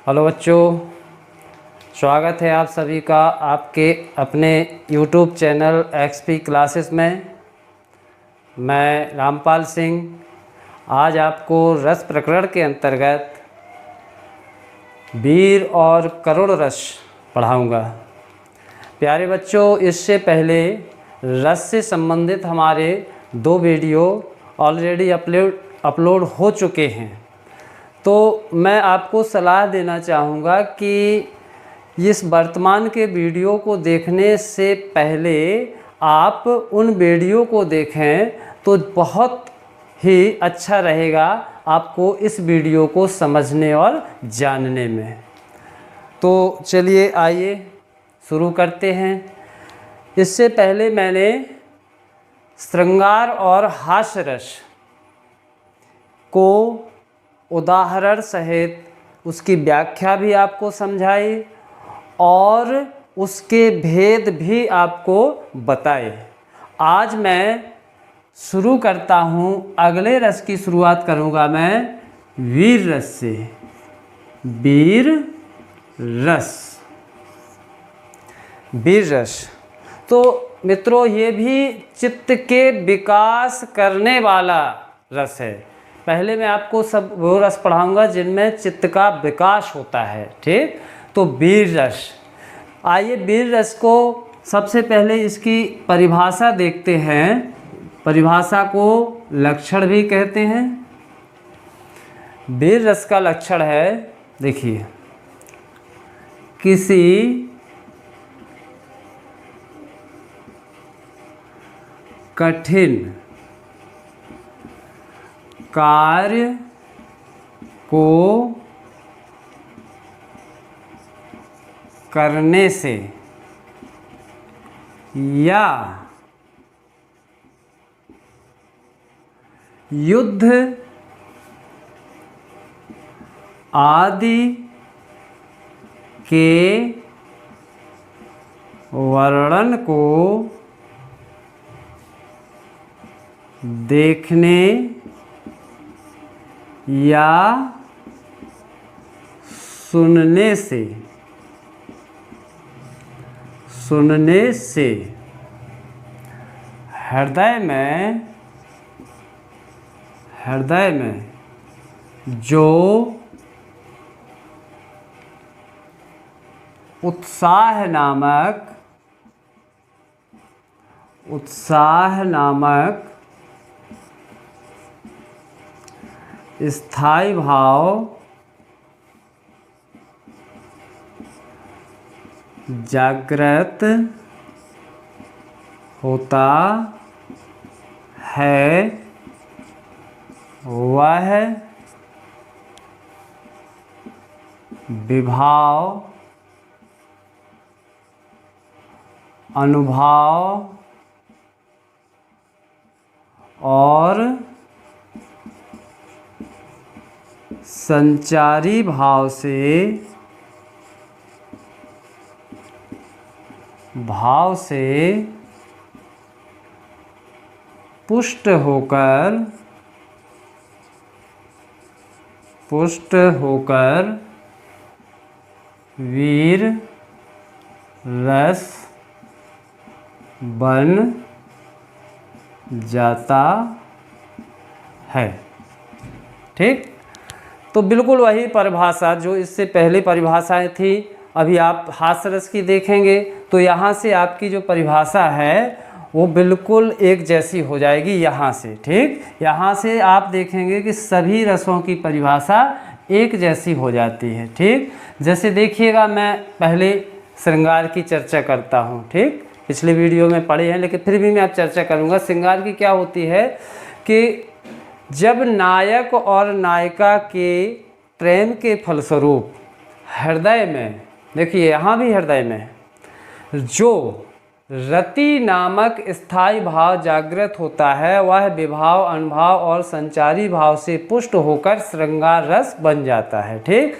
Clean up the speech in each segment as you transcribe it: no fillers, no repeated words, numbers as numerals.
Hello बच्चों, स्वागत है आप सभी का आपके अपने YouTube चैनल XP क्लासेस में। मैं रामपाल सिंह आज आपको रस प्रकरण के अंतर्गत वीर और करुण रस पढ़ाऊंगा। प्यारे बच्चों, इससे पहले रस से संबंधित हमारे 2 वीडियो ऑलरेडी अपलोड हो चुके हैं, तो मैं आपको सलाह देना चाहूँगा कि इस वर्तमान के वीडियो को देखने से पहले आप उन वीडियो को देखें तो बहुत ही अच्छा रहेगा आपको इस वीडियो को समझने और जानने में। तो चलिए आइए शुरू करते हैं। इससे पहले मैंने श्रृंगार और हास्य रस को उदाहरण सहित उसकी व्याख्या भी आपको समझाई और उसके भेद भी आपको बताए। आज मैं शुरू करता हूँ, अगले रस की शुरुआत करूँगा मैं वीर रस से। वीर रस, वीर रस तो मित्रों ये भी चित्त के विकास करने वाला रस है। पहले मैं आपको सब वो रस पढ़ाऊँगा जिनमें चित्त का विकास होता है, ठीक। तो वीर रस, आइए वीर रस को सबसे पहले इसकी परिभाषा देखते हैं। परिभाषा को लक्षण भी कहते हैं। वीर रस का लक्षण है, देखिए, किसी कठिन कार्य को करने से या युद्ध आदि के वर्णन को देखने या सुनने से हृदय में जो उत्साह नामक स्थायी भाव जागृत होता है, वह विभाव, अनुभव और संचारी भाव से पुष्ट होकर वीर रस बन जाता है, ठीक। तो बिल्कुल वही परिभाषा जो इससे पहले परिभाषाएं थी, अभी आप हास्य रस की देखेंगे तो यहाँ से आपकी जो परिभाषा है वो बिल्कुल एक जैसी हो जाएगी यहाँ से, ठीक। यहाँ से आप देखेंगे कि सभी रसों की परिभाषा एक जैसी हो जाती है, ठीक। जैसे देखिएगा, मैं पहले श्रृंगार की चर्चा करता हूँ, ठीक। पिछले वीडियो में पढ़े हैं लेकिन फिर भी मैं अब चर्चा करूँगा। श्रृंगार की क्या होती है कि जब नायक और नायिका के प्रेम के फलस्वरूप हृदय में, देखिए यहाँ भी हृदय में जो रति नामक स्थायी भाव जागृत होता है, वह विभाव, अनुभव और संचारी भाव से पुष्ट होकर श्रृंगार रस बन जाता है, ठीक।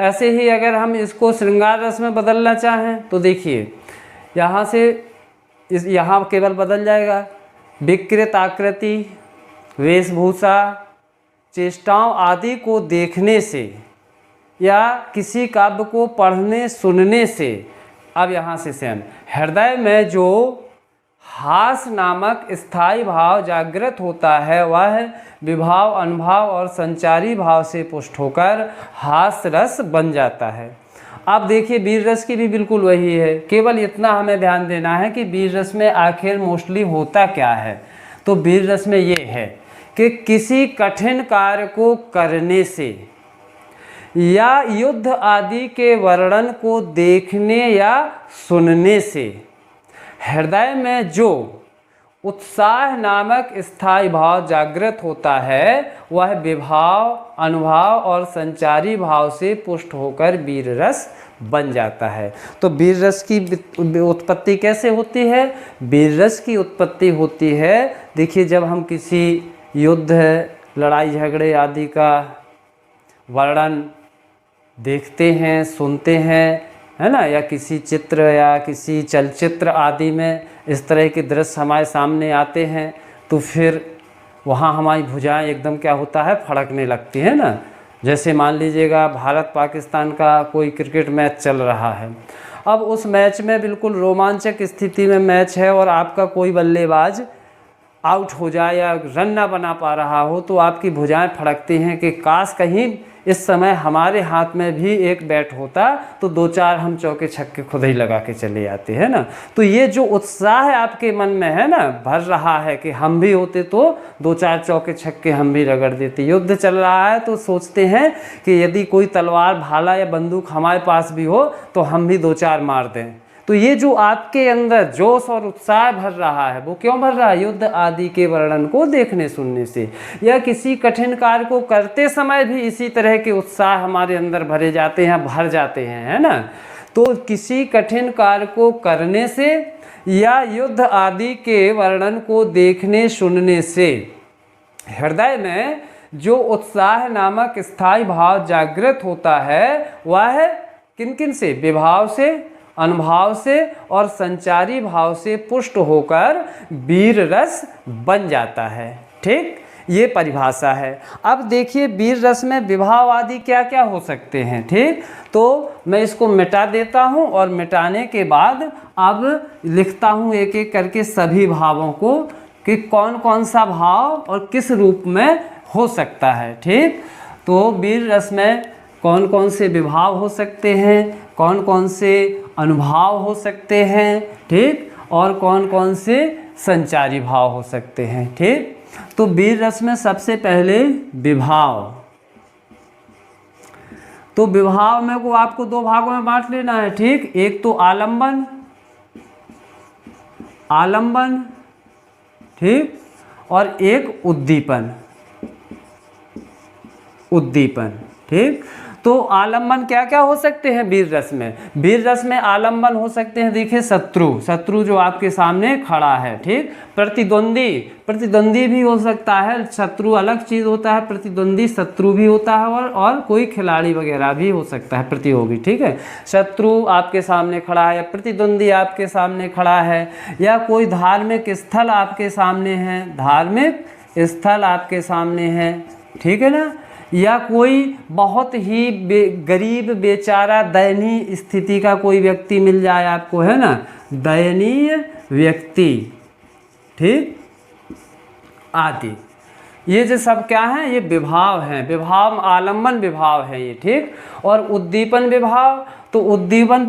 ऐसे ही अगर हम इसको श्रृंगार रस में बदलना चाहें तो देखिए यहाँ से यहाँ केवल बदल जाएगा विकृत आकृति, वेशभूषा, चेष्टाओं आदि को देखने से या किसी काव्य को पढ़ने सुनने से, अब यहाँ से सेम, हृदय में जो हास नामक स्थायी भाव जागृत होता है वह विभाव, अनुभाव और संचारी भाव से पुष्ट होकर हास रस बन जाता है। अब देखिए वीर रस की भी बिल्कुल वही है, केवल इतना हमें ध्यान देना है कि वीर रस में आखिर मोस्टली होता क्या है। तो वीर रस में ये है कि किसी कठिन कार्य को करने से या युद्ध आदि के वर्णन को देखने या सुनने से हृदय में जो उत्साह नामक स्थायी भाव जागृत होता है वह विभाव, अनुभाव और संचारी भाव से पुष्ट होकर वीर रस बन जाता है। तो वीर रस की उत्पत्ति कैसे होती है? वीर रस की उत्पत्ति होती है, देखिए जब हम किसी युद्ध, लड़ाई झगड़े आदि का वर्णन देखते हैं, सुनते हैं, है ना, या किसी चित्र या किसी चलचित्र आदि में इस तरह के दृश्य हमारे सामने आते हैं तो फिर वहाँ हमारी भुजाएं एकदम क्या होता है, फड़कने लगती है ना। जैसे मान लीजिएगा भारत पाकिस्तान का कोई क्रिकेट मैच चल रहा है, अब उस मैच में बिल्कुल रोमांचक स्थिति में मैच है और आपका कोई बल्लेबाज आउट हो जाए या रन ना बना पा रहा हो तो आपकी भुजाएं फड़कती हैं कि काश कहीं इस समय हमारे हाथ में भी एक बैट होता तो 2-4 हम चौके छक्के खुद ही लगा के चले आते हैं ना। तो ये जो उत्साह है आपके मन में है ना, भर रहा है कि हम भी होते तो 2-4 चौके छक्के हम भी रगड़ देते। युद्ध चल रहा है तो सोचते हैं कि यदि कोई तलवार, भाला या बंदूक हमारे पास भी हो तो हम भी 2-4 मार दें। तो ये जो आपके अंदर जोश और उत्साह भर रहा है वो क्यों भर रहा है? युद्ध आदि के वर्णन को देखने सुनने से, या किसी कठिन कार्य को करते समय भी इसी तरह के उत्साह हमारे अंदर भरे जाते हैं, भर जाते हैं, है ना। तो किसी कठिन कार्य को करने से या युद्ध आदि के वर्णन को देखने सुनने से हृदय में जो उत्साह नामक स्थायी भाव जागृत होता है वह किन किन से? विभाव से, अनुभाव से और संचारी भाव से पुष्ट होकर वीर रस बन जाता है। ठीक, ये परिभाषा है। अब देखिए वीर रस में विभाव आदि क्या क्या हो सकते हैं। ठीक, तो मैं इसको मिटा देता हूँ और मिटाने के बाद अब लिखता हूँ एक एक करके सभी भावों को कि कौन कौन सा भाव और किस रूप में हो सकता है। ठीक, तो वीर रस में कौन कौन से विभाव हो सकते हैं, कौन कौन से अनुभाव हो सकते हैं, ठीक, और कौन कौन से संचारी भाव हो सकते हैं। ठीक, तो वीर रस में सबसे पहले विभाव। तो विभाव में को आपको 2 भागों में बांट लेना है। ठीक, एक तो आलंबन, आलंबन, ठीक, और एक उद्दीपन, उद्दीपन। ठीक, तो आलंबन क्या क्या हो सकते हैं वीर रस में? वीर रस में आलंबन हो सकते हैं, देखिए शत्रु, शत्रु जो आपके सामने खड़ा है। ठीक, प्रतिद्वंदी, प्रतिद्वंदी भी हो सकता है, शत्रु अलग चीज़ होता है, प्रतिद्वंदी शत्रु भी होता है, और कोई खिलाड़ी वगैरह भी हो सकता है, प्रतियोगी। ठीक है, शत्रु आपके सामने खड़ा है या प्रतिद्वंदी आपके सामने खड़ा है, या कोई धार्मिक स्थल आपके सामने है, धार्मिक स्थल आपके सामने है, ठीक है ना, या कोई बहुत ही गरीब बेचारा दयनीय स्थिति का कोई व्यक्ति मिल जाए आपको, है ना, दयनीय व्यक्ति, ठीक, आदि। ये जो सब क्या हैं? ये विभाव हैं, विभाव, आलंबन विभाव है ये। ठीक, और उद्दीपन विभाव, तो उद्दीपन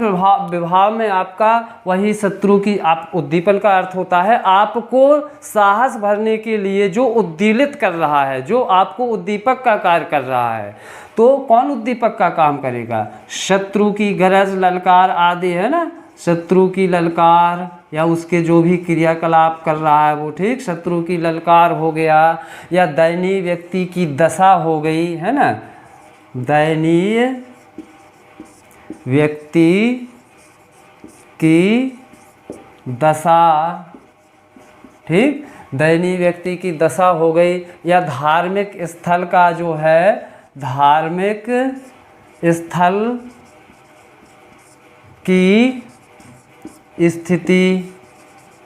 विभाव में आपका वही शत्रु की, आप, उद्दीपन का अर्थ होता है आपको साहस भरने के लिए जो उद्दीलित कर रहा है, जो आपको उद्दीपक का कार्य कर रहा है। तो कौन उद्दीपक का काम करेगा? शत्रु की गरज, ललकार आदि, है ना, शत्रु की ललकार या उसके जो भी क्रियाकलाप कर रहा है वो। ठीक, शत्रु की ललकार हो गया, या दयनीय व्यक्ति की दशा हो गई, है ना, दयनीय व्यक्ति की दशा। ठीक, दयनीय व्यक्ति की दशा हो गई, या धार्मिक स्थल का जो है, धार्मिक स्थल की स्थिति।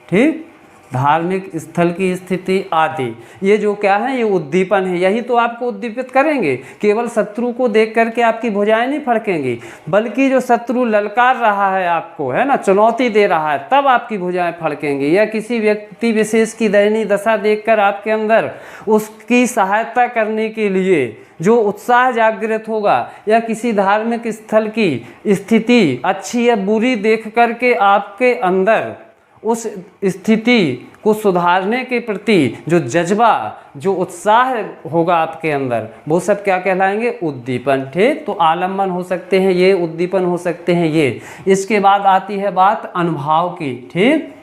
ठीक, धार्मिक स्थल की स्थिति आदि। ये जो क्या है, ये उद्दीपन है, यही तो आपको उद्दीपित करेंगे। केवल शत्रु को देख करके आपकी भुजाएं नहीं फड़केंगी, बल्कि जो शत्रु ललकार रहा है आपको, है ना, चुनौती दे रहा है, तब आपकी भुजाएं फड़केंगी। या किसी व्यक्ति विशेष की दयनीय दशा देखकर आपके अंदर उसकी सहायता करने के लिए जो उत्साह जागृत होगा, या किसी धार्मिक स्थल की स्थिति अच्छी या बुरी देख करके आपके अंदर उस स्थिति को सुधारने के प्रति जो जज्बा, जो उत्साह होगा आपके अंदर, वो सब क्या कहलाएंगे, उद्दीपन। ठीक, तो आलम्बन हो सकते हैं ये, उद्दीपन हो सकते हैं ये। इसके बाद आती है बात अनुभाव की। ठीक,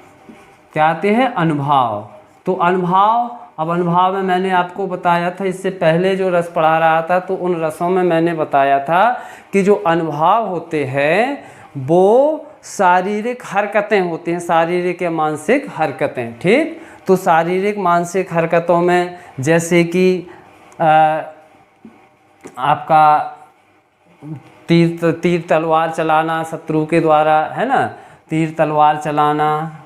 क्या आते हैं, अनुभव। तो अनुभव, अब अनुभाव में मैंने आपको बताया था, इससे पहले जो रस पढ़ा रहा था तो उन रसों में मैंने बताया था कि जो अनुभाव होते हैं वो शारीरिक हरकतें होती हैं, शारीरिक या मानसिक हरकतें। ठीक, तो शारीरिक मानसिक हरकतों में जैसे कि आपका तीर तलवार चलाना शत्रु के द्वारा, है ना, तीर तलवार चलाना,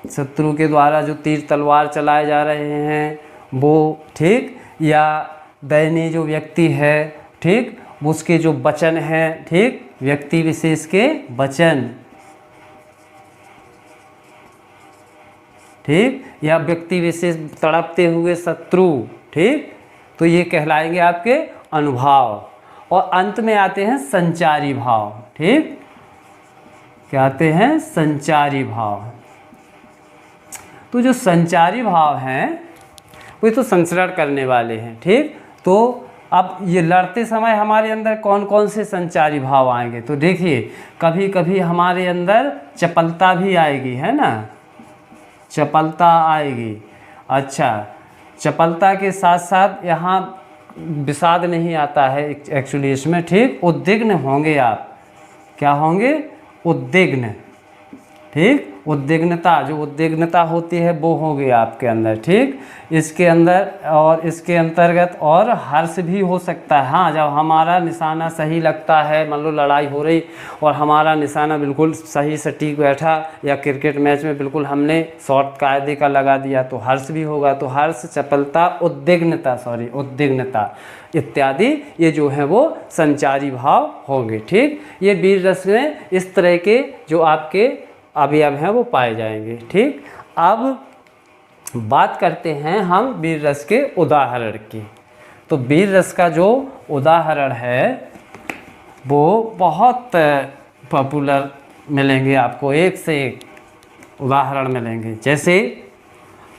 शत्रु के द्वारा जो तीर तलवार चलाए जा रहे हैं वो। ठीक, या दयनीय जो व्यक्ति है, ठीक, उसके जो वचन हैं, ठीक, व्यक्ति विशेष के वचन, ठीक, या व्यक्ति विशेष तड़पते हुए शत्रु। ठीक, तो ये कहलाएंगे आपके अनुभाव। और अंत में आते हैं संचारी भाव। ठीक, क्या आते हैं, संचारी भाव। तो जो संचारी भाव हैं वो तो संचरण करने वाले हैं। ठीक, तो अब ये लड़ते समय हमारे अंदर कौन कौन से संचारी भाव आएंगे, तो देखिए कभी कभी हमारे अंदर चपलता भी आएगी, है ना, चपलता आएगी। अच्छा, चपलता के साथ साथ यहाँ विषाद नहीं आता है एक्चुअली इसमें। ठीक, उद्विग्न होंगे आप, क्या होंगे, उद्विग्न। ठीक, उद्विग्नता, जो उद्विग्नता होती है वो होगी आपके अंदर। ठीक, इसके अंदर और इसके अंतर्गत और हर्ष भी हो सकता है। हाँ, जब हमारा निशाना सही लगता है, मान लो लड़ाई हो रही और हमारा निशाना बिल्कुल सही सटीक बैठा, या क्रिकेट मैच में बिल्कुल हमने शॉट कायदे का लगा दिया, तो हर्ष भी होगा। तो हर्ष, चपलता, उद्विग्नता इत्यादि ये जो है वो संचारी भाव होंगे। ठीक, ये वीर रस में इस तरह के जो आपके अवयव हैं वो पाए जाएंगे। ठीक, अब बात करते हैं हम वीर रस के उदाहरण की। तो वीर रस का जो उदाहरण है वो बहुत पॉपुलर मिलेंगे आपको, एक से एक उदाहरण मिलेंगे। जैसे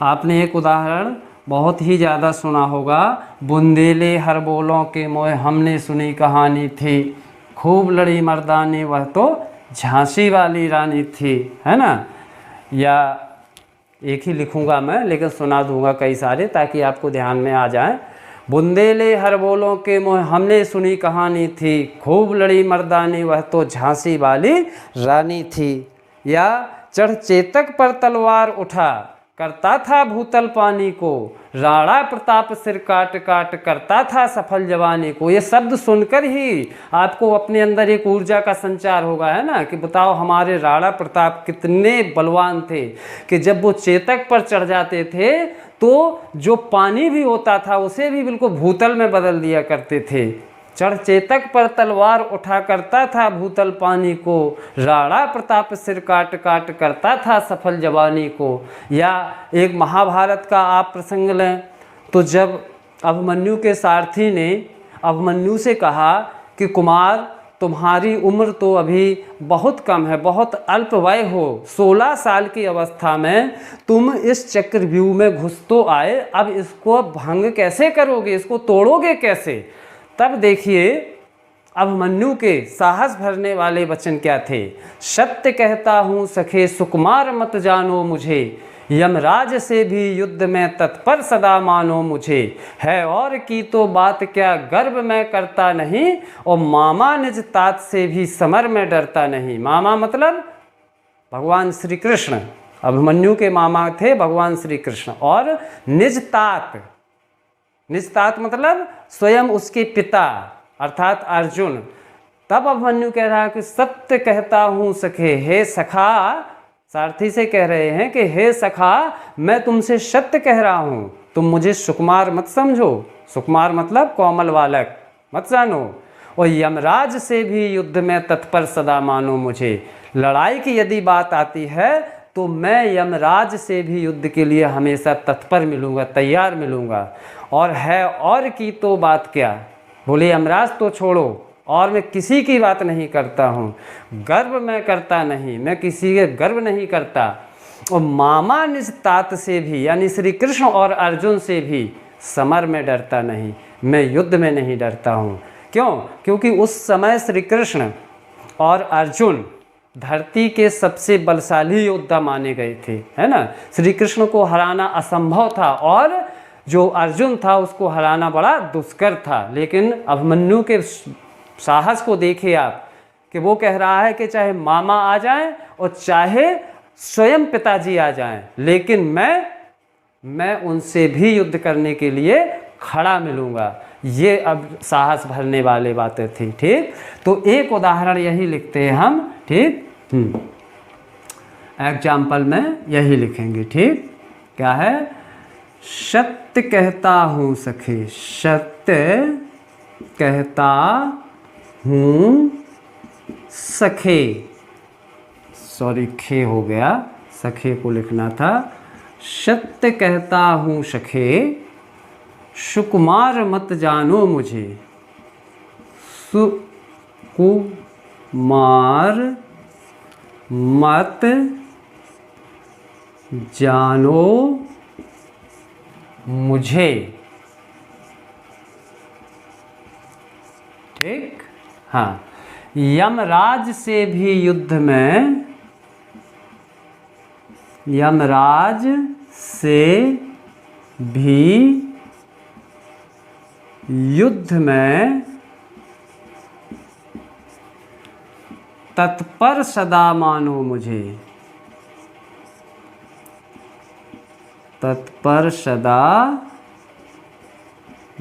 आपने एक उदाहरण बहुत ही ज़्यादा सुना होगा, बुंदेले हर बोलों के मोह हमने सुनी कहानी थी, खूब लड़ी मर्दानी वह तो झांसी वाली रानी थी, है ना। या एक ही लिखूंगा मैं, लेकिन सुना दूंगा कई सारे ताकि आपको ध्यान में आ जाए। बुंदेले हर बोलों के मोह हमने सुनी कहानी थी, खूब लड़ी मर्दानी वह तो झांसी वाली रानी थी। या चढ़ चेतक पर तलवार उठा, करता था भूतल पानी को, राणा प्रताप सिर काट काट करता था सफल जवानी को। ये शब्द सुनकर ही आपको अपने अंदर एक ऊर्जा का संचार होगा, है ना, कि बताओ हमारे राणा प्रताप कितने बलवान थे कि जब वो चेतक पर चढ़ जाते थे तो जो पानी भी होता था उसे भी बिल्कुल भूतल में बदल दिया करते थे। चढ़ चेतक पर तलवार उठा करता था भूतल पानी को, राणा प्रताप सिर काट काट करता था सफल जवानी को। या एक महाभारत का आप प्रसंग लें, तो जब अभिमन्यु के सारथी ने अभिमन्यु से कहा कि कुमार तुम्हारी उम्र तो अभी बहुत कम है, बहुत अल्प वय हो, 16 साल की अवस्था में तुम इस चक्रव्यूह में घुस तो आए, अब इसको भंग कैसे करोगे, इसको तोड़ोगे कैसे। तब देखिए अभिमन्यु के साहस भरने वाले वचन क्या थे। सत्य कहता हूँ सखे सुकुमार मत जानो मुझे, यमराज से भी युद्ध में तत्पर सदा मानो मुझे। है और की तो बात क्या गर्व में करता नहीं, और मामा निज तात से भी समर में डरता नहीं। मामा मतलब भगवान श्री कृष्ण, अभिमन्यु के मामा थे भगवान श्री कृष्ण। और निज तात, निज तात मतलब स्वयं उसके पिता, अर्थात अर्जुन। तब अभिमन्यु कह रहा है कि सत्य कहता हूँ सखे, हे सखा, सारथी से कह रहे हैं कि हे सखा मैं तुमसे सत्य कह रहा हूँ, तुम मुझे सुकुमार मत समझो। सुकुमार मतलब कोमल बालक मत जानो। और यमराज से भी युद्ध में तत्पर सदा मानो मुझे। लड़ाई की यदि बात आती है तो मैं यमराज से भी युद्ध के लिए हमेशा तत्पर मिलूँगा, तैयार मिलूँगा। और है और की तो बात क्या, बोले यमराज तो छोड़ो, और मैं किसी की बात नहीं करता हूँ, गर्व मैं करता नहीं, मैं किसी के गर्व नहीं करता। और मामा निज तात से भी, यानी श्री कृष्ण और अर्जुन से भी समर में डरता नहीं, मैं युद्ध में नहीं डरता हूँ। क्यों? क्योंकि उस समय श्री कृष्ण और अर्जुन धरती के सबसे बलशाली योद्धा माने गए थे, है ना। श्री कृष्ण को हराना असंभव था और जो अर्जुन था उसको हराना बड़ा दुष्कर था। लेकिन अभिमन्यु के साहस को देखिए आप, कि वो कह रहा है कि चाहे मामा आ जाएं और चाहे स्वयं पिताजी आ जाएं, लेकिन मैं उनसे भी युद्ध करने के लिए खड़ा मिलूँगा। ये अब साहस भरने वाली बातें थी। ठीक, तो एक उदाहरण यही लिखते हैं हम। ठीक, एग्जाम्पल में यही लिखेंगे। ठीक, क्या है? सत्य कहता हूँ सखे, सत्य कहता हूँ सखे, सॉरी खे हो गया, सखे को लिखना था। सत्य कहता हूँ सखे, सुकुमार मत जानो मुझे, सुकुमार मत जानो मुझे। ठीक, हाँ, यमराज से भी युद्ध में, यमराज से भी युद्ध में तत्पर सदा मानो मुझे, तत्पर सदा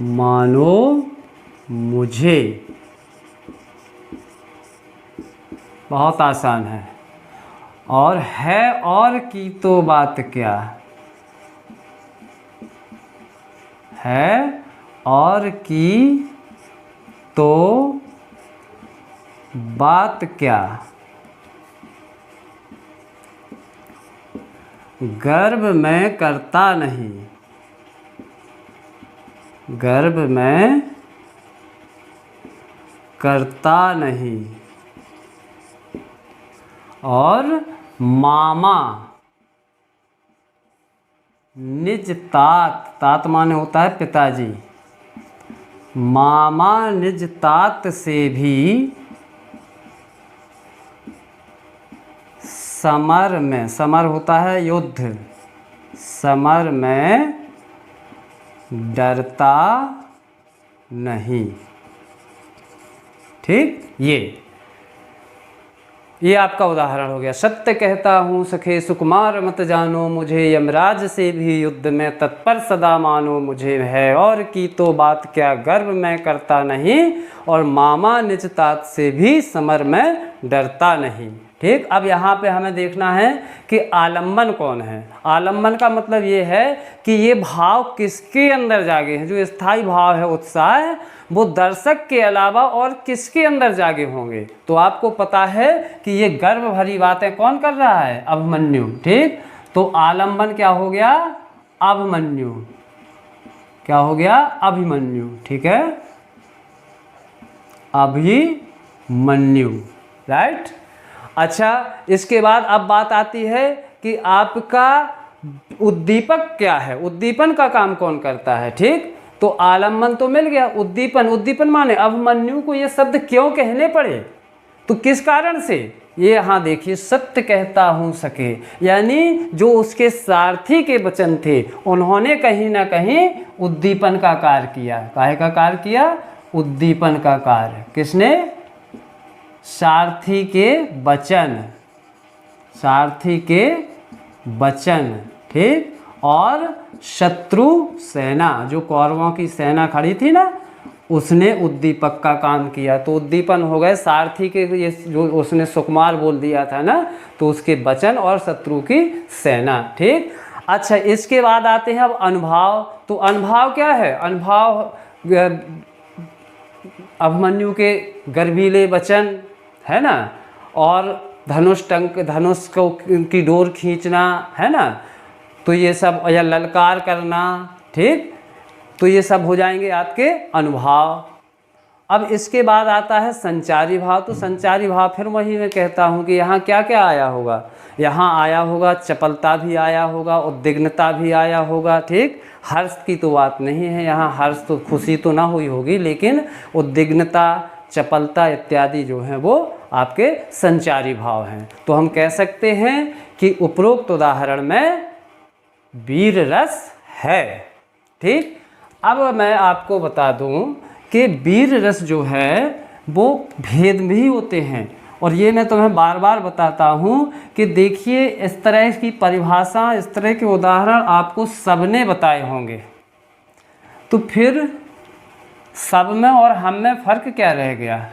मानो मुझे। बहुत आसान है। और है और की तो बात क्या, है और की तो बात क्या, गर्व मैं करता नहीं, गर्व मैं करता नहीं। और मामा निज तात, तात माने होता है पिताजी, मामा निज तात से भी समर में, समर होता है युद्ध, समर में डरता नहीं। ठीक, ये आपका उदाहरण हो गया। सत्य कहता हूँ सखे, सुकुमार मत जानो मुझे, यमराज से भी युद्ध में तत्पर सदा मानो मुझे। है और की तो बात क्या, गर्व मैं करता नहीं, और मामा निज तात से भी समर में डरता नहीं। ठीक, अब यहाँ पे हमें देखना है कि आलम्बन कौन है। आलम्बन का मतलब ये है कि ये भाव किसके अंदर जागे हैं। जो स्थायी भाव है उत्साह, वो दर्शक के अलावा और किसके अंदर जागे होंगे। तो आपको पता है कि ये गर्व भरी बातें कौन कर रहा है, अभिमन्यु। ठीक, तो आलम्बन क्या हो गया, अभिमन्यु। क्या हो गया, अभिमन्यु। ठीक है, अभिमन्यु, राइट। अच्छा, इसके बाद अब बात आती है कि आपका उद्दीपक क्या है, उद्दीपन का काम कौन करता है। ठीक, तो आलम्बन तो मिल गया, उद्दीपन, उद्दीपन माने अभिमन्यु को ये शब्द क्यों कहने पड़े, तो किस कारण से, ये यहाँ देखिए, सत्य कहता हूँ सके, यानी जो उसके सारथी के वचन थे उन्होंने कहीं ना कहीं उद्दीपन का कार्य किया। काहे का कार्य किया, उद्दीपन का कार्य। किसने, सारथी के वचन, सारथी के वचन। ठीक, और शत्रु सेना, जो कौरवों की सेना खड़ी थी ना, उसने उद्दीपक का काम किया। तो उद्दीपन हो गए सारथी के, ये जो उसने सुकुमार बोल दिया था ना, तो उसके वचन और शत्रु की सेना। ठीक। अच्छा, इसके बाद आते हैं अब अनुभाव। तो अनुभाव क्या है? अनुभाव अभिमन्यु के गर्वीले वचन, है ना, और धनुष को की डोर खींचना, है ना, तो ये सब, या ललकार करना। ठीक। तो ये सब हो जाएंगे आपके अनुभाव। अब इसके बाद आता है संचारी भाव। तो संचारी भाव फिर वही मैं कहता हूँ कि यहाँ क्या क्या आया होगा? यहाँ आया होगा चपलता भी आया होगा, उद्विग्नता भी आया होगा। ठीक। हर्ष की तो बात नहीं है यहाँ, हर्ष तो खुशी तो ना हुई होगी, लेकिन उद्विग्नता, चपलता इत्यादि जो हैं वो आपके संचारी भाव हैं। तो हम कह सकते हैं कि उपरोक्त उदाहरण में वीर रस है। ठीक। अब मैं आपको बता दूं कि वीर रस जो है वो भेद भी होते हैं, और ये मैं तुम्हें बार बार बताता हूँ कि देखिए, इस तरह की परिभाषा, इस तरह के उदाहरण आपको सबने बताए होंगे, तो फिर सब में और हम में फ़र्क क्या रह गया?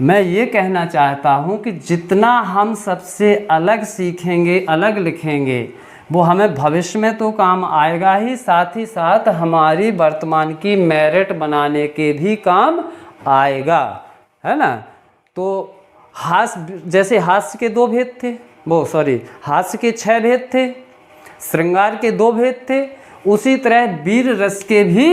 मैं ये कहना चाहता हूँ कि जितना हम सबसे अलग सीखेंगे, अलग लिखेंगे, वो हमें भविष्य में तो काम आएगा ही, साथ ही साथ हमारी वर्तमान की मेरिट बनाने के भी काम आएगा, है ना। तो जैसे हास्य के 2 भेद थे, हास्य के 6 भेद थे, श्रृंगार के 2 भेद थे, उसी तरह वीर रस के भी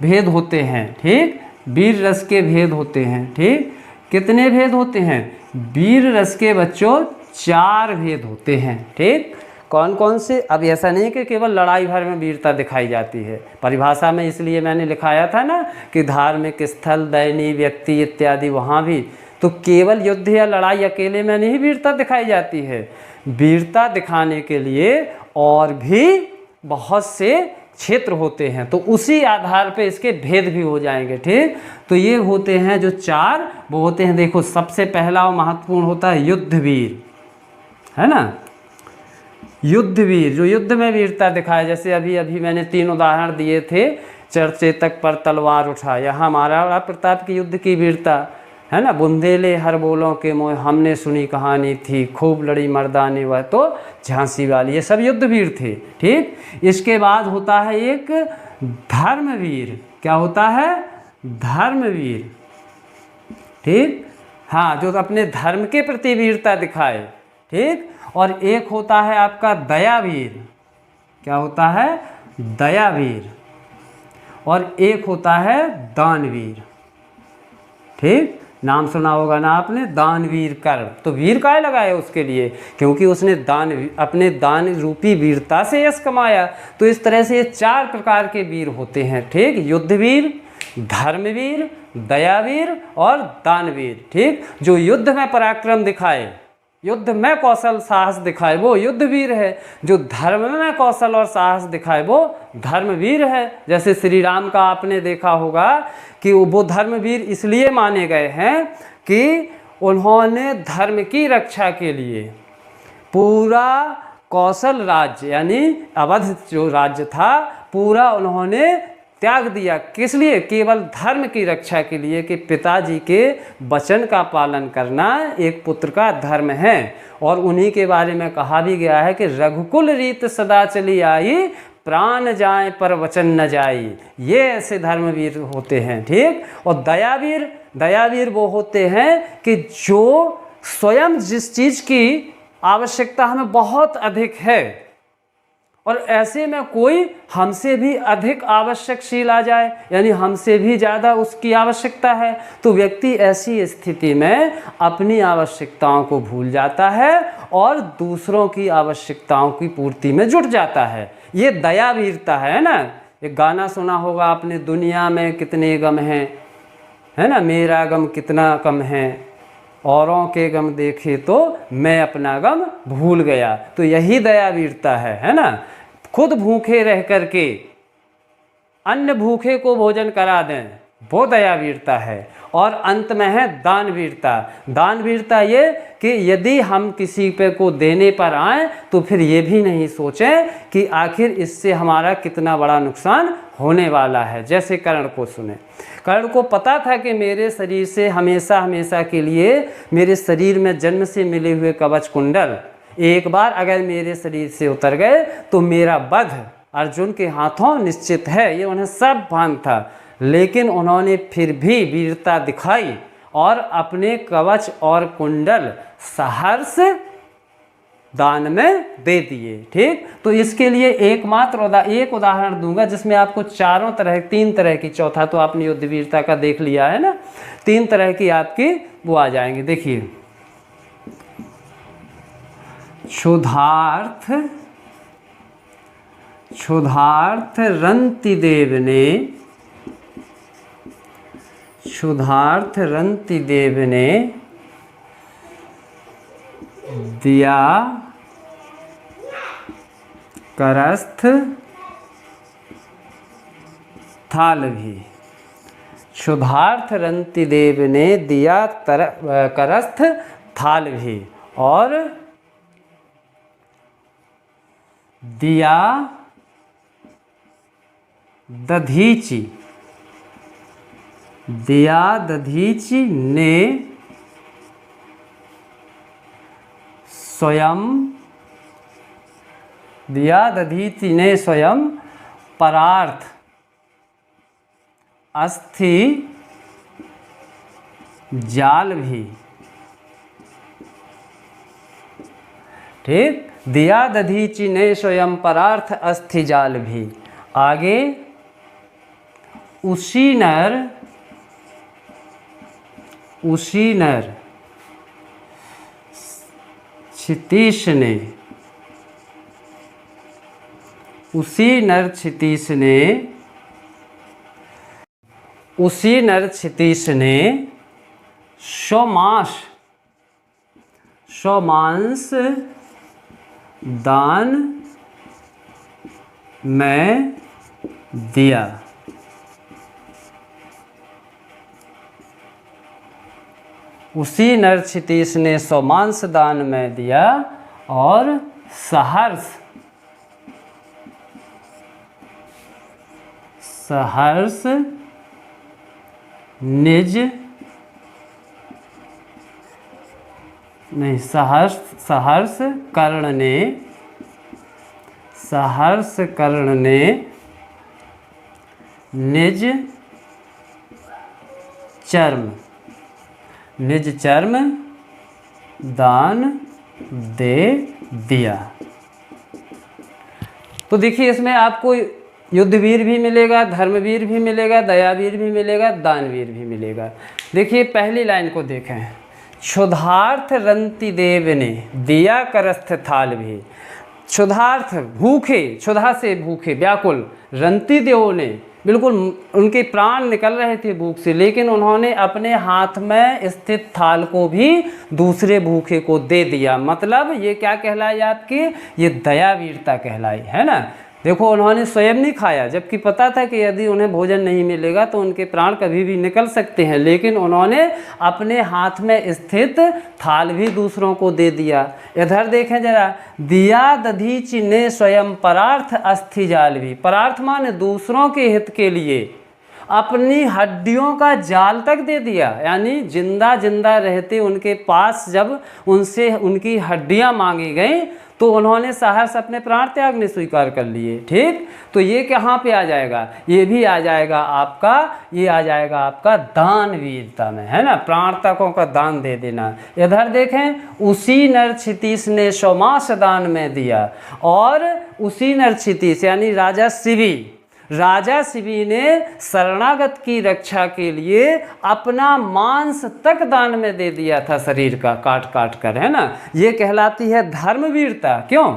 भेद होते हैं। ठीक। वीर रस के भेद होते हैं। ठीक। कितने भेद होते हैं? वीर रस के बच्चों 4 भेद होते हैं। ठीक। कौन कौन से? अब ऐसा नहीं कि केवल लड़ाई भर में वीरता दिखाई जाती है। परिभाषा में इसलिए मैंने लिखाया था ना कि धार्मिक स्थल, दयनीय व्यक्ति इत्यादि, वहाँ भी तो केवल युद्ध या लड़ाई अकेले में नहीं वीरता दिखाई जाती है। वीरता दिखाने के लिए और भी बहुत से क्षेत्र होते हैं, तो उसी आधार पे इसके भेद भी हो जाएंगे। ठीक। तो ये होते हैं जो 4, वो होते हैं, देखो, सबसे पहला और महत्वपूर्ण होता है युद्धवीर, है ना। युद्धवीर, जो युद्ध में वीरता दिखाए, जैसे अभी अभी मैंने 3 उदाहरण दिए थे। चरचेतक पर तलवार उठा, यहाँ महाराणा प्रताप की युद्ध की वीरता, है ना। बुंदेले हर बोलों के मोह, हमने सुनी कहानी थी, खूब लड़ी मर्दानी वह तो झांसी वाली, ये सब युद्धवीर थे। ठीक। इसके बाद होता है एक धर्मवीर। क्या होता है? धर्मवीर। ठीक। हाँ, जो अपने धर्म के प्रति वीरता दिखाए। ठीक। और एक होता है आपका दयावीर। क्या होता है? दयावीर। और एक होता है दानवीर। ठीक। नाम सुना होगा ना आपने, दानवीर कर्ण। तो वीर काहे लगाए उसके लिए? क्योंकि उसने अपने दान रूपी वीरता से यश कमाया। तो इस तरह से ये 4 प्रकार के वीर होते हैं। ठीक। युद्धवीर, धर्मवीर, दयावीर और दानवीर। ठीक। जो युद्ध में पराक्रम दिखाए, युद्ध में कौशल साहस दिखाए, वो युद्धवीर है। जो धर्म में कौशल और साहस दिखाए, वो धर्मवीर है। जैसे श्री राम का आपने देखा होगा कि वो धर्मवीर इसलिए माने गए हैं कि उन्होंने धर्म की रक्षा के लिए पूरा कौशल राज्य, यानी अवध जो राज्य था, पूरा उन्होंने त्याग दिया। किस लिए? केवल धर्म की रक्षा के लिए, कि पिताजी के वचन का पालन करना एक पुत्र का धर्म है। और उन्हीं के बारे में कहा भी गया है कि रघुकुल रीत सदा चली आई, प्राण जाए पर वचन न जाई। ये ऐसे धर्मवीर होते हैं। ठीक। और दयावीर वो होते हैं कि जो स्वयं जिस चीज़ की आवश्यकता हमें बहुत अधिक है, और ऐसे में कोई हमसे भी अधिक आवश्यकशील आ जाए, यानी हमसे भी ज़्यादा उसकी आवश्यकता है, तो व्यक्ति ऐसी स्थिति में अपनी आवश्यकताओं को भूल जाता है और दूसरों की आवश्यकताओं की पूर्ति में जुट जाता है। ये दयावीरता है ना। एक गाना सुना होगा आपने, दुनिया में कितने गम हैं, है ना, मेरा गम कितना कम है, औरों के गम देखे तो मैं अपना गम भूल गया। तो यही दयावीरता है ना। खुद भूखे रह करके अन्य भूखे को भोजन करा दें, वो दयावीरता है। और अंत में है दानवीरता। दानवीरता ये कि यदि हम किसी पे को देने पर आए तो फिर ये भी नहीं सोचें कि आखिर इससे हमारा कितना बड़ा नुकसान होने वाला है। जैसे कर्ण को सुने, कर्ण को पता था कि मेरे शरीर से हमेशा हमेशा के लिए, मेरे शरीर में जन्म से मिले हुए कवच कुंडल एक बार अगर मेरे शरीर से उतर गए तो मेरा वध अर्जुन के हाथों निश्चित है, ये उन्हें सब भान था। लेकिन उन्होंने फिर भी वीरता दिखाई और अपने कवच और कुंडल सहर्ष दान में दे दिए। ठीक, तो इसके लिए एकमात्र एक उदाहरण दूंगा जिसमें आपको चारों तरह, तीन तरह की, चौथा तो आपने युद्ध वीरता का देख लिया है ना, तीन तरह की आपकी वो आ जाएंगे। देखिए, क्षुधार्थ रंतिदेव ने दिया करस्थ थाल भी। क्षुधार्थ रंतिदेव ने दिया करस्थ थाल भी और दिया दधीचि ने स्वयं परार्थ अस्थि जाल भी। ठीक, दिया दधीचि ने स्वयं परार्थ अस्थि जाल भी। आगे, उसी नर क्षितीश ने स्वमांस दान में दिया। उसी नर क्षितीश ने स्वमांस दान में दिया और सहर्ष सहर्ष कर्ण ने निज चर्म दान दे दिया। तो देखिए, इसमें आपको युद्धवीर भी मिलेगा, धर्मवीर भी मिलेगा, दयावीर भी मिलेगा, दानवीर भी मिलेगा। देखिए, पहली लाइन को देखें, क्षुधार्थ रंतिदेव ने दिया करस्थ थाल भी। क्षुधार्थ, भूखे, क्षुधा से भूखे, व्याकुल, रंतिदेव ने, बिल्कुल उनके प्राण निकल रहे थे भूख से, लेकिन उन्होंने अपने हाथ में स्थित थाल को भी दूसरे भूखे को दे दिया। मतलब ये क्या कहलाई आपकी, ये दयावीरता कहलाई, है ना। देखो, उन्होंने स्वयं नहीं खाया, जबकि पता था कि यदि उन्हें भोजन नहीं मिलेगा तो उनके प्राण कभी भी निकल सकते हैं, लेकिन उन्होंने अपने हाथ में स्थित थाल भी दूसरों को दे दिया। इधर देखें जरा, दिया दधीचि ने स्वयं परार्थ अस्थि जाल भी। परार्थ माने दूसरों के हित के लिए अपनी हड्डियों का जाल तक दे दिया, यानी जिंदा रहते उनके पास जब उनसे उनकी हड्डियां मांगी गई तो उन्होंने सहर्ष अपने प्राण त्यागने स्वीकार कर लिए। ठीक, तो ये कहाँ पे आ जाएगा, ये भी आ जाएगा आपका, ये आ जाएगा आपका दानवीरता में, है ना, प्राण तकों का दान दे देना। इधर देखें, उसी नर क्षितीश ने स्वमांस दान में दिया और उसी नर क्षितीश यानी राजा शिवी ने शरणागत की रक्षा के लिए अपना मांस तक दान में दे दिया था, शरीर का काट काट कर, है ना। ये कहलाती है धर्मवीरता। क्यों?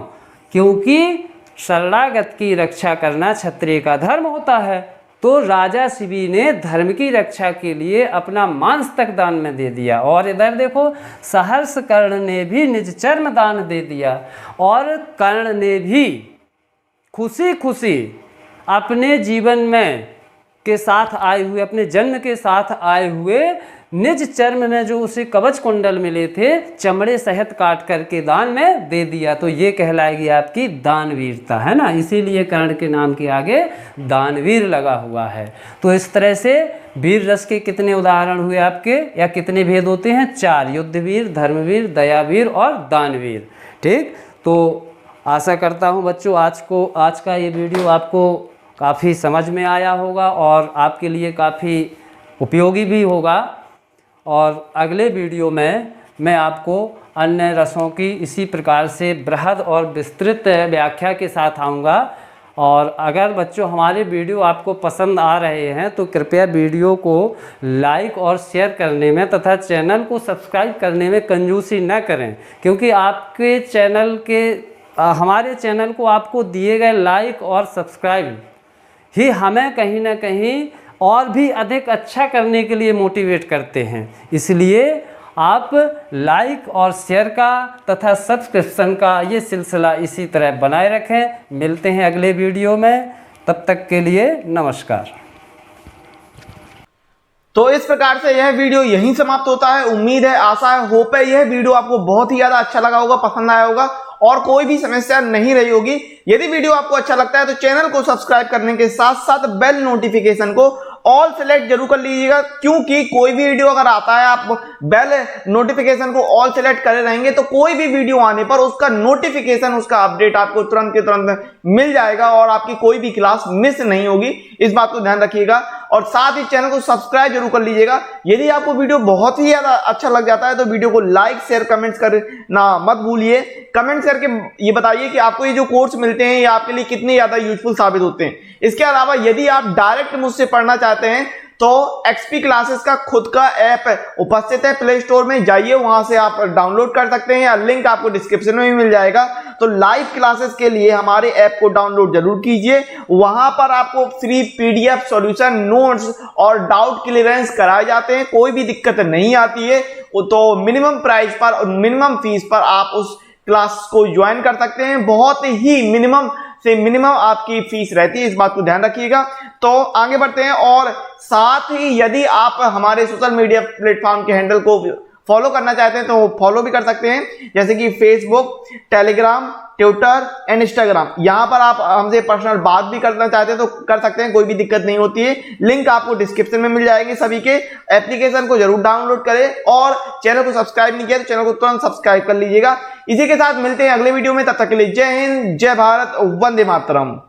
क्योंकि शरणागत की रक्षा करना क्षत्रिय का धर्म होता है। तो राजा शिवी ने धर्म की रक्षा के लिए अपना मांस तक दान में दे दिया। और इधर देखो, सहर्ष कर्ण ने भी निज चर्म दान दे दिया और कर्ण ने भी खुशी खुशी अपने जीवन में के साथ आए हुए, अपने जन्म के साथ आए हुए निज चर्म में जो उसे कवच कुंडल मिले थे, चमड़े सहित काट करके दान में दे दिया, तो ये कहलाएगी आपकी दानवीरता, है ना। इसीलिए कर्ण के नाम के आगे दानवीर लगा हुआ है। तो इस तरह से वीर रस के कितने उदाहरण हुए आपके, या कितने भेद होते हैं? 4, युद्धवीर, धर्मवीर, दयावीर और दानवीर। ठीक, तो आशा करता हूँ बच्चों आज का ये वीडियो आपको काफ़ी समझ में आया होगा और आपके लिए काफ़ी उपयोगी भी होगा। और अगले वीडियो में मैं आपको अन्य रसों की इसी प्रकार से बृहद और विस्तृत व्याख्या के साथ आऊँगा। और अगर बच्चों हमारे वीडियो आपको पसंद आ रहे हैं तो कृपया वीडियो को लाइक और शेयर करने में तथा चैनल को सब्सक्राइब करने में कंजूसी न करें, क्योंकि आपके चैनल के हमारे चैनल को आपको दिए गए लाइक और सब्सक्राइब ही हमें कहीं ना कहीं और भी अधिक अच्छा करने के लिए मोटिवेट करते हैं। इसलिए आप लाइक और शेयर का तथा सब्सक्रिप्शन का ये सिलसिला इसी तरह बनाए रखें। मिलते हैं अगले वीडियो में, तब तक के लिए नमस्कार। तो इस प्रकार से यह वीडियो यहीं समाप्त होता है। उम्मीद है, आशा है, होप है यह वीडियो आपको बहुत ही ज्यादा अच्छा लगा होगा, पसंद आया होगा और कोई भी समस्या नहीं रही होगी। यदि वीडियो आपको अच्छा लगता है तो चैनल को सब्सक्राइब करने के साथ साथ बेल नोटिफिकेशन को ऑल सेलेक्ट जरूर कर लीजिएगा, क्योंकि कोई भी वीडियो अगर आता है आप बेल नोटिफिकेशन को ऑल सेलेक्ट करे रहेंगे तो कोई भी वीडियो आने पर उसका नोटिफिकेशन, उसका अपडेट आपको तुरंत के तुरंत मिल जाएगा और आपकी कोई भी क्लास मिस नहीं होगी। इस बात को ध्यान रखिएगा और साथ ही चैनल को सब्सक्राइब जरूर कर लीजिएगा। यदि आपको वीडियो बहुत ही ज्यादा अच्छा लग जाता है तो वीडियो को लाइक, शेयर, कमेंट्स करना मत भूलिए। कमेंट्स करके ये बताइए कि आपको ये जो कोर्स मिलते हैं ये आपके लिए कितने ज्यादा यूजफुल साबित होते हैं। इसके अलावा यदि आप डायरेक्ट मुझसे पढ़ना चाहते हैं तो एक्सपी क्लासेस का खुद का ऐप उपस्थित है, प्ले स्टोर में जाइए, वहां से आप डाउनलोड कर सकते हैं या लिंक आपको डिस्क्रिप्शन में भी मिल जाएगा। तो लाइव क्लासेस के लिए हमारे ऐप को डाउनलोड जरूर कीजिए। वहां पर आपको फ्री पीडीएफ सॉल्यूशन, नोट्स और डाउट क्लियरेंस कराए जाते हैं, कोई भी दिक्कत नहीं आती है। तो मिनिमम प्राइस पर और मिनिमम फीस पर आप उस क्लास को ज्वाइन कर सकते हैं। बहुत ही मिनिमम से मिनिमम आपकी फीस रहती है, इस बात को ध्यान रखिएगा। तो आगे बढ़ते हैं और साथ ही यदि आप हमारे सोशल मीडिया प्लेटफॉर्म के हैंडल को फॉलो करना चाहते हैं तो फॉलो भी कर सकते हैं, जैसे कि Facebook, Telegram, Twitter and Instagram. यहां पर आप हमसे पर्सनल बात भी करना चाहते हैं तो कर सकते हैं, कोई भी दिक्कत नहीं होती है। लिंक आपको डिस्क्रिप्शन में मिल जाएंगे सभी के। एप्लीकेशन को जरूर डाउनलोड करें और चैनल को सब्सक्राइब नहीं किया तो चैनल को तुरंत सब्सक्राइब कर लीजिएगा। इसी के साथ मिलते हैं अगले वीडियो में, तब तक के लिए जय हिंद, जय भारत, वंदे मातरम।